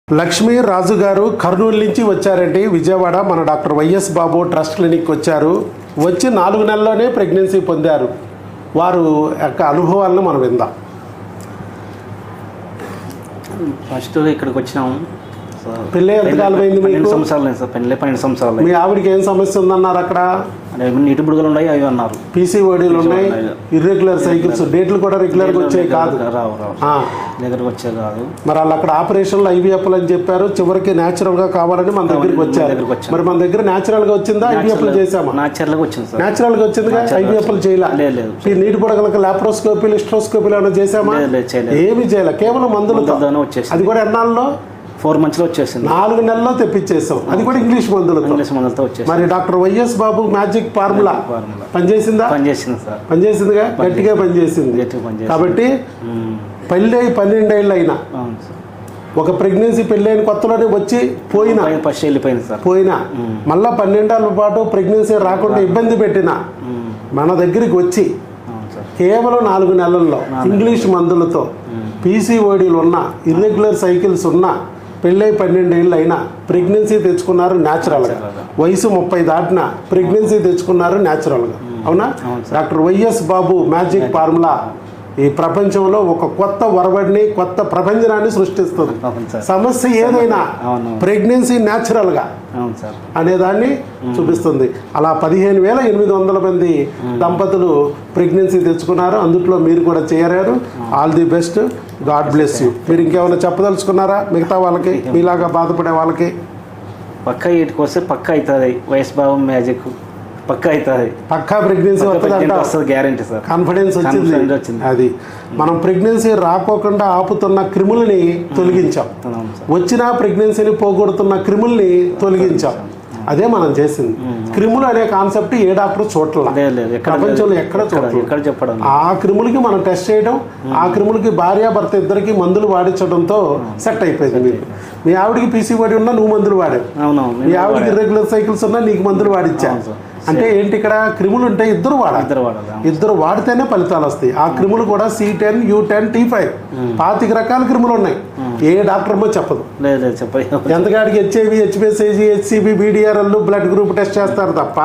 లక్ష్మీ రాజు గారు కర్నూలు నుంచి వచ్చారండి. విజయవాడ మన డాక్టర్ వైఎస్ బాబు ట్రస్ట్ క్లినిక్ వచ్చారు. వచ్చి 4 నెలల్లోనే ప్రెగ్నెన్సీ పొందారు. వారు యొక్క అనుభవాలను మనం విందాం. ఫస్ట్ ఇక్కడికి వచ్చినాము. పెళ్ళి ఎంతకాలం అయింది మీకు? 12 సంవత్సరాలు సార్. పెళ్ళి 12 సంవత్సరాలు. మీ ఆవిడకి ఏం సమస్య ఉందన్నారు అక్కడ? నీటి బుడగలు ఉన్నాయి అవి అన్నారు. పీసీఓడీలు ఉన్నాయి, ఇర్రెగ్యులర్ సైకిల్స్, డేట్లు కూడా రెగ్యులర్గా వచ్చాయి కాదు. దగ్గరకు వచ్చే కాదు. మరి వాళ్ళు అక్కడ ఆపరేషన్లు ఐవీఎఫ్లు అని చెప్పారు. చివరికి న్యాచురల్ గా కావాలని మన దగ్గరికి వచ్చారు. మరి మన దగ్గర న్యాచురల్ గా వచ్చిందా, ఐవీఎఫ్లు చేసామా? న్యాచురల్ గా వచ్చింది సార్. న్యాచురల్ గా వచ్చిందిగా, ఐవీఎఫ్లు చేయలేదు. ఈ నీటి బుడగలకు లాప్రోస్కోపీలు, హిస్ట్రోస్కోపీలు ఏమైనా చేసామా? ఏమి చేయలే, కేవలం మందులతో. అది కూడా ఎన్నాళ్ళలో? 4 months వచ్చేసింది. 4 నెలల్లో తెప్పించేసాం. అది కూడా ఇంగ్లీష్ మందులతో వచ్చేసి. మరి doctor YS Babu magic formula పనిచేసిందా? పనిచేసింది సార్. పనిచేసిందిగా, గట్టిగా పనిచేసింది. కాబట్టి పెళ్ళి 12 ఏళ్ళు అయినా, ఒక ప్రెగ్నెన్సీ పెళ్ళైన కొత్తలోనే వచ్చి పోయినా, ఫస్ట్ వెళ్ళిపోయింది సార్. పోయినా మళ్ళా 12 ఏళ్ళ పాటు ప్రెగ్నెన్సీ రాకుండా ఇబ్బంది పెట్టినా మన దగ్గరికి వచ్చి కేవలం 4 నెలల్లో ఇంగ్లీష్ మందులతో, పీసీఓడీలు ఉన్న, ఇర్రెగ్యులర్ సైకిల్స్ ఉన్న, పెళ్ళై 12 ఏళ్ళు అయినా ప్రెగ్నెన్సీ తెచ్చుకున్నారు న్యాచురల్గా. వయసు 30 దాటిన ప్రెగ్నెన్సీ తెచ్చుకున్నారు న్యాచురల్గా. అవునా? Doctor YS Babu magic formula ఈ ప్రపంచంలో ఒక కొత్త వరవడిని, కొత్త ప్రపంచాన్ని సృష్టిస్తుంది. సమస్య ఏదైనా ప్రెగ్నెన్సీ న్యాచురల్గా అనేదాన్ని చూపిస్తుంది. అలా 15,800 మంది దంపతులు ప్రెగ్నెన్సీ తెచ్చుకున్నారు. అందుట్లో మీరు కూడా చేరారు. All the best, God bless you. మీరు ఇంకేమైనా చెప్పదలుచుకున్నారా మిగతా వాళ్ళకి, మీలాగా బాధపడే వాళ్ళకి? పక్కా వీటికి వస్తే పక్కా అవుతుంది. వైఎస్ బాబు మ్యాజిక్ పక్కా అవుతుంది. పక్కా ప్రెగ్నెన్సీ వస్తుంది, గ్యారంటీ సార్. కాన్ఫిడెన్స్ వచ్చింది. అది మనం ప్రెగ్నెన్సీ రాకోకుండా ఆపుతున్న క్రిములని తొలగించాం. వచ్చిన ప్రెగ్నెన్సీని పోగొడుతున్న క్రిముల్ని తొలగించాం. అదే మనం చేసింది. క్రిములు అనే కాన్సెప్ట్ ఏ డాక్టర్ చూడలేదు, ప్రపంచంలో ఎక్కడ చూడలేదు. ఆ క్రిములకి మనం టెస్ట్ చేయడం, ఆ క్రిములకి భార్యాభర్త ఇద్దరికి మందులు వాడించడంతో సెట్ అయిపోయింది. మీకు మీ ఆవిడికి పీసీఓడి ఉన్నా నువ్వు మందులు వాడావు, మీ ఆవిడికి ఇర్రెగ్యులర్ సైకిల్స్ ఉన్నా నీకు మందులు వాడిచ్చా. అంటే ఏంటి, ఇక్కడ క్రిములు ఉంటే ఇద్దరు వాడితేనే ఫలితాలు వస్తాయి. ఆ క్రిములు కూడా C10, U10, T5 25 రకాల క్రిములు ఉన్నాయి. ఏ డాక్టర్మో చెప్పదు. ఎంతగాడికి హెచ్ఐవి, హెచ్బిఎస్ఐజి, HCV, BDRL, blood group test చేస్తారు తప్ప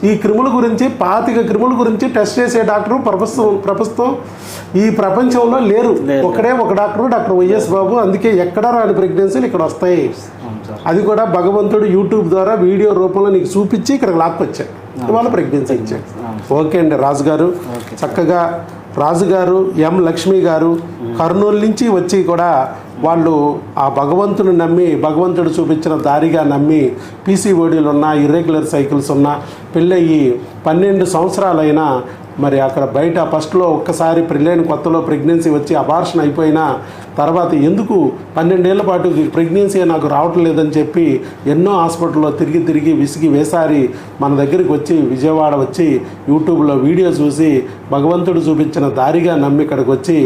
ఈ క్రిముల గురించి 25 క్రిముల గురించి టెస్ట్ చేసే డాక్టర్ ప్రభుత్వం ఈ ప్రపంచంలో లేరు. ఒకడే ఒక డాక్టర్, డాక్టర్ వైఎస్ బాబు. అందుకే ఎక్కడ రాని ప్రెగ్నెన్సీలు ఇక్కడ వస్తాయి. అది కూడా భగవంతుడు యూట్యూబ్ ద్వారా వీడియో రూపంలో నీకు చూపించి ఇక్కడ లాక్కొచ్చాడు, ఇవాళ ప్రెగ్నెన్సీ ఇచ్చాడు. ఓకే అండి రాజు గారు. చక్కగా రాజు గారు, ఎం లక్ష్మి గారు కర్నూలు నుంచి వచ్చి కూడా వాళ్ళు ఆ భగవంతుని నమ్మి, భగవంతుడు చూపించిన దారిగా నమ్మి, పీసీఓడీలు ఉన్నా, ఇర్రెగ్యులర్ సైకిల్స్ ఉన్నా, పెళ్ళయ్యి 12 సంవత్సరాలైనా మరి అక్కడ బయట ఫస్ట్లో ఒక్కసారి పెళ్ళైన కొత్తలో ప్రెగ్నెన్సీ వచ్చి అబార్షన్ అయిపోయినా తర్వాత ఎందుకు 12 ఏళ్ల పాటు ప్రెగ్నెన్సీ నాకు రావటం లేదని చెప్పి ఎన్నో హాస్పిటల్లో తిరిగి విసిగి వేసారి మన దగ్గరికి వచ్చి, విజయవాడ వచ్చి యూట్యూబ్లో వీడియో చూసి భగవంతుడు చూపించిన దారిగా నమ్మి ఇక్కడికి వచ్చి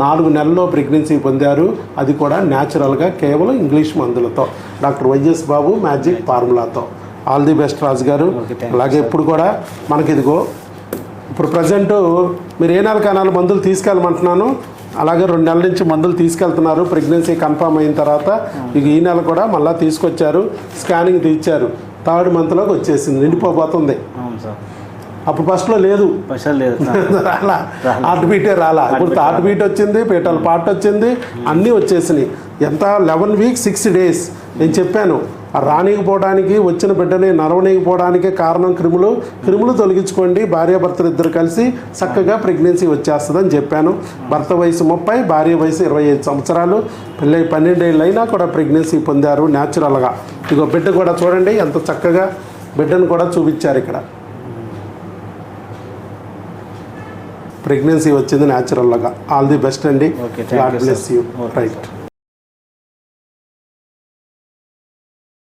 4 నెలల్లో ప్రెగ్నెన్సీ పొందారు. అది కూడా న్యాచురల్గా, కేవలం ఇంగ్లీష్ మందులతో, డాక్టర్ వైఎస్ బాబు మ్యాజిక్ ఫార్ములాతో. All the best Raju garu. అలాగే ఇప్పుడు కూడా మనకి ఇదిగో ఇప్పుడు ప్రజెంట్ మీరు ఏ నెల కనాలు మందులు తీసుకెళ్ళమంటున్నాను, అలాగే 2 నెలల నుంచి మందులు తీసుకెళ్తున్నారు. ప్రెగ్నెన్సీ కన్ఫర్మ్ అయిన తర్వాత ఇక ఈ నెల కూడా మళ్ళీ తీసుకొచ్చారు, స్కానింగ్ తీర్చారు. 3rd మంత్లోకి వచ్చేసింది, నిండిపోబోతుంది. అప్పుడు ఫస్ట్లో లేదు, రాలా, హార్ట్ బీటే రాలా. ఇప్పుడు హార్ట్ బీట్ వచ్చింది, పేటల్ పార్ట్ వచ్చింది, అన్నీ వచ్చేసినాయి. ఎంత 11 weeks 6 days. నేను చెప్పాను, రానికపోవడానికి, వచ్చిన బిడ్డని నడవనీకపోవడానికే కారణం క్రిములు తొలగించుకోండి. భార్యాభర్తలు ఇద్దరు కలిసి చక్కగా ప్రెగ్నెన్సీ వచ్చేస్తుందని చెప్పాను. భర్త వయసు 30, భార్య వయసు 25 సంవత్సరాలు. పెళ్ళై 12 ఏళ్ళు అయినా కూడా ప్రెగ్నెన్సీ పొందారు న్యాచురల్గా. ఇగో బిడ్డ కూడా చూడండి ఎంత చక్కగా బిడ్డను కూడా చూపించారు. ఇక్కడ ప్రెగ్నెన్సీ వచ్చింది న్యాచురల్గా. ఆల్ ది బెస్ట్ అండి. God bless you. రైట్.